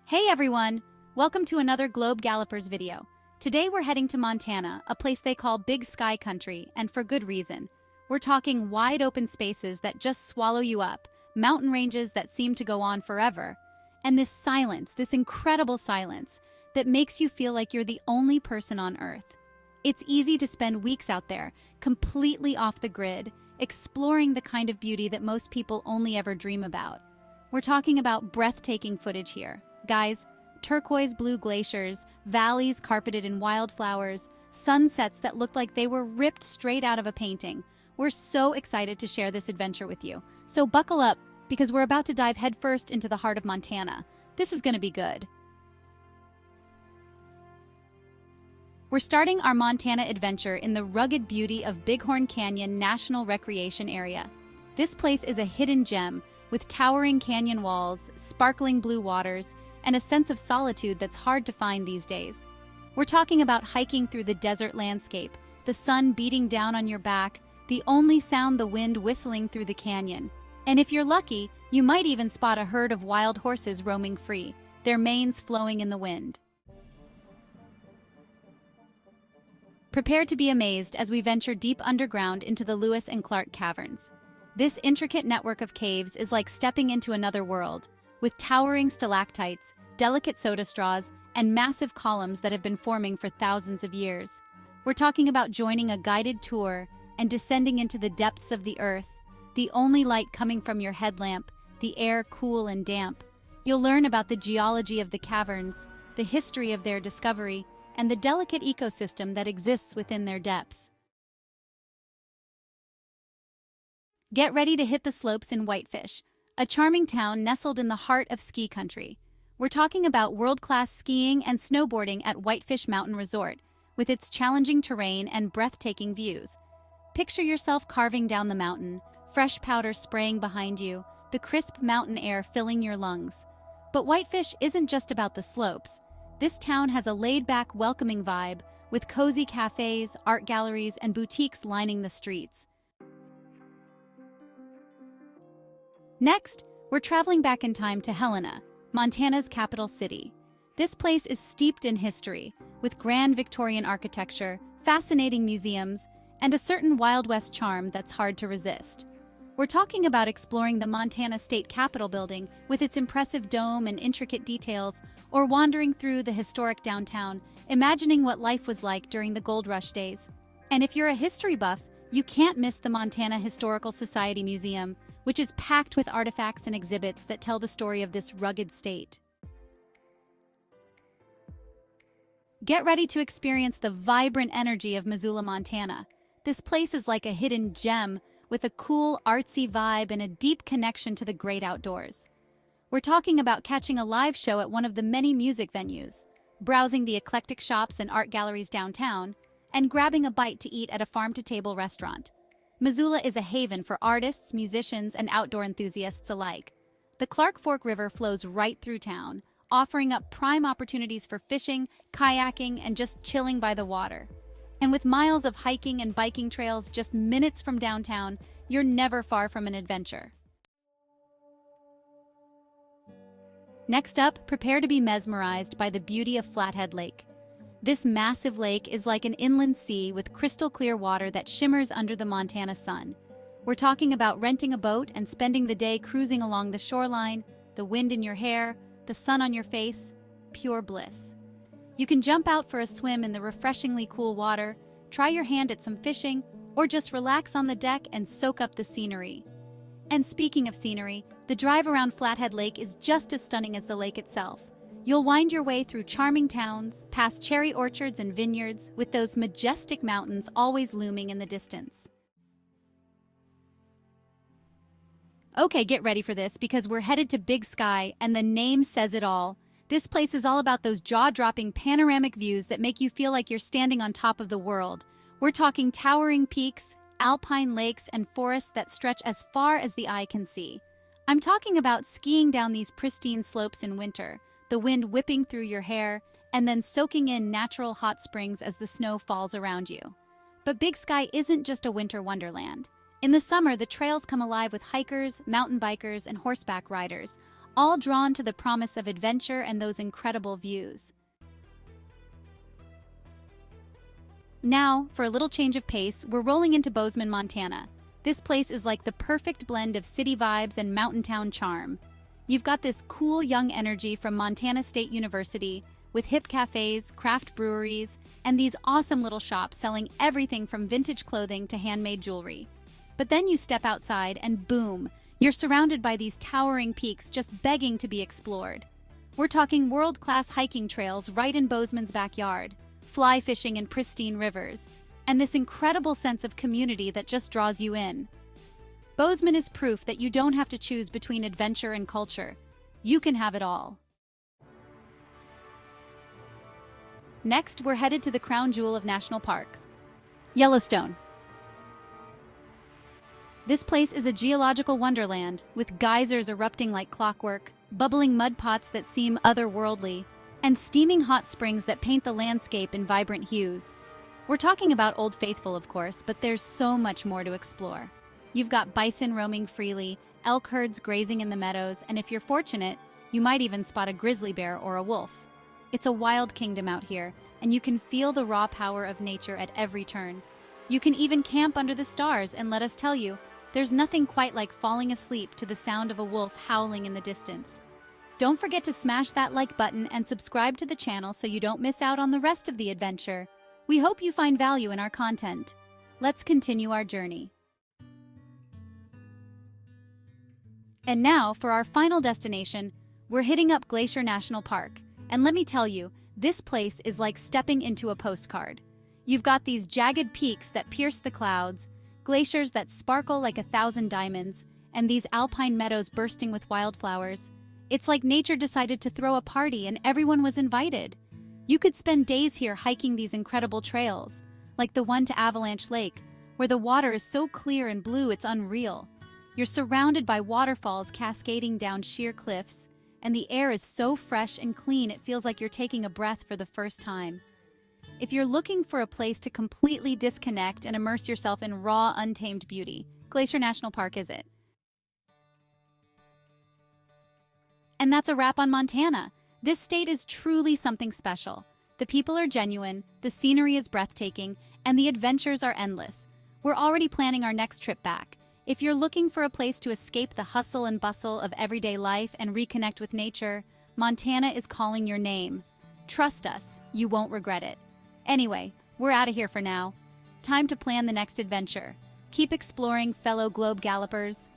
Hey everyone! Welcome to another Globe Gallopers video. Today we're heading to Montana, a place they call Big Sky Country, and for good reason. We're talking wide open spaces that just swallow you up, mountain ranges that seem to go on forever, and this silence, this incredible silence, that makes you feel like you're the only person on Earth. It's easy to spend weeks out there, completely off the grid, exploring the kind of beauty that most people only ever dream about. We're talking about breathtaking footage here. Guys, turquoise blue glaciers, valleys carpeted in wildflowers, sunsets that look like they were ripped straight out of a painting. We're so excited to share this adventure with you. So buckle up, because we're about to dive headfirst into the heart of Montana. This is going to be good. We're starting our Montana adventure in the rugged beauty of Bighorn Canyon National Recreation Area. This place is a hidden gem, with towering canyon walls, sparkling blue waters, and a sense of solitude that's hard to find these days. We're talking about hiking through the desert landscape, the sun beating down on your back, the only sound the wind whistling through the canyon. And if you're lucky, you might even spot a herd of wild horses roaming free, their manes flowing in the wind. Prepare to be amazed as we venture deep underground into the Lewis and Clark Caverns. This intricate network of caves is like stepping into another world, with towering stalactites, delicate soda straws, and massive columns that have been forming for thousands of years. We're talking about joining a guided tour and descending into the depths of the earth, the only light coming from your headlamp, the air cool and damp. You'll learn about the geology of the caverns, the history of their discovery, and the delicate ecosystem that exists within their depths. Get ready to hit the slopes in Whitefish, a charming town nestled in the heart of ski country. We're talking about world-class skiing and snowboarding at Whitefish Mountain Resort, with its challenging terrain and breathtaking views. Picture yourself carving down the mountain, fresh powder spraying behind you, the crisp mountain air filling your lungs. But Whitefish isn't just about the slopes. This town has a laid-back, welcoming vibe, with cozy cafes, art galleries, and boutiques lining the streets. Next, we're traveling back in time to Helena, Montana's capital city. This place is steeped in history, with grand Victorian architecture, fascinating museums, and a certain Wild West charm that's hard to resist. We're talking about exploring the Montana State Capitol building with its impressive dome and intricate details, or wandering through the historic downtown, imagining what life was like during the Gold Rush days. And if you're a history buff, you can't miss the Montana Historical Society Museum, which is packed with artifacts and exhibits that tell the story of this rugged state. Get ready to experience the vibrant energy of Missoula, Montana. This place is like a hidden gem, with a cool, artsy vibe and a deep connection to the great outdoors. We're talking about catching a live show at one of the many music venues, browsing the eclectic shops and art galleries downtown, and grabbing a bite to eat at a farm-to-table restaurant. Missoula is a haven for artists, musicians, and outdoor enthusiasts alike. The Clark Fork River flows right through town, offering up prime opportunities for fishing, kayaking, and just chilling by the water. And with miles of hiking and biking trails just minutes from downtown, you're never far from an adventure. Next up, prepare to be mesmerized by the beauty of Flathead Lake. This massive lake is like an inland sea with crystal clear water that shimmers under the Montana sun. We're talking about renting a boat and spending the day cruising along the shoreline, the wind in your hair, the sun on your face, pure bliss. You can jump out for a swim in the refreshingly cool water, try your hand at some fishing, or just relax on the deck and soak up the scenery. And speaking of scenery, the drive around Flathead Lake is just as stunning as the lake itself. You'll wind your way through charming towns, past cherry orchards and vineyards, with those majestic mountains always looming in the distance. Okay, get ready for this, because we're headed to Big Sky, and the name says it all. This place is all about those jaw-dropping panoramic views that make you feel like you're standing on top of the world. We're talking towering peaks, alpine lakes, and forests that stretch as far as the eye can see. I'm talking about skiing down these pristine slopes in winter, the wind whipping through your hair, and then soaking in natural hot springs as the snow falls around you. But Big Sky isn't just a winter wonderland. In the summer, the trails come alive with hikers, mountain bikers, and horseback riders, all drawn to the promise of adventure and those incredible views. Now, for a little change of pace, we're rolling into Bozeman, Montana. This place is like the perfect blend of city vibes and mountain town charm. You've got this cool young energy from Montana State University, with hip cafes, craft breweries, and these awesome little shops selling everything from vintage clothing to handmade jewelry. But then you step outside and boom, you're surrounded by these towering peaks just begging to be explored. We're talking world-class hiking trails right in Bozeman's backyard, fly fishing in pristine rivers, and this incredible sense of community that just draws you in. Bozeman is proof that you don't have to choose between adventure and culture. You can have it all. Next, we're headed to the crown jewel of national parks, Yellowstone. This place is a geological wonderland, with geysers erupting like clockwork, bubbling mud pots that seem otherworldly, and steaming hot springs that paint the landscape in vibrant hues. We're talking about Old Faithful, of course, but there's so much more to explore. You've got bison roaming freely, elk herds grazing in the meadows, and if you're fortunate, you might even spot a grizzly bear or a wolf. It's a wild kingdom out here, and you can feel the raw power of nature at every turn. You can even camp under the stars, and let us tell you, there's nothing quite like falling asleep to the sound of a wolf howling in the distance. Don't forget to smash that like button and subscribe to the channel so you don't miss out on the rest of the adventure. We hope you find value in our content. Let's continue our journey. And now, for our final destination, we're hitting up Glacier National Park. And let me tell you, this place is like stepping into a postcard. You've got these jagged peaks that pierce the clouds, glaciers that sparkle like 1,000 diamonds, and these alpine meadows bursting with wildflowers. It's like nature decided to throw a party and everyone was invited. You could spend days here hiking these incredible trails, like the one to Avalanche Lake, where the water is so clear and blue it's unreal. You're surrounded by waterfalls cascading down sheer cliffs, and the air is so fresh and clean it feels like you're taking a breath for the first time. If you're looking for a place to completely disconnect and immerse yourself in raw, untamed beauty, Glacier National Park is it. And that's a wrap on Montana. This state is truly something special. The people are genuine, the scenery is breathtaking, and the adventures are endless. We're already planning our next trip back. If you're looking for a place to escape the hustle and bustle of everyday life and reconnect with nature, Montana is calling your name. Trust us, you won't regret it. Anyway, we're out of here for now. Time to plan the next adventure. Keep exploring, fellow globe gallopers.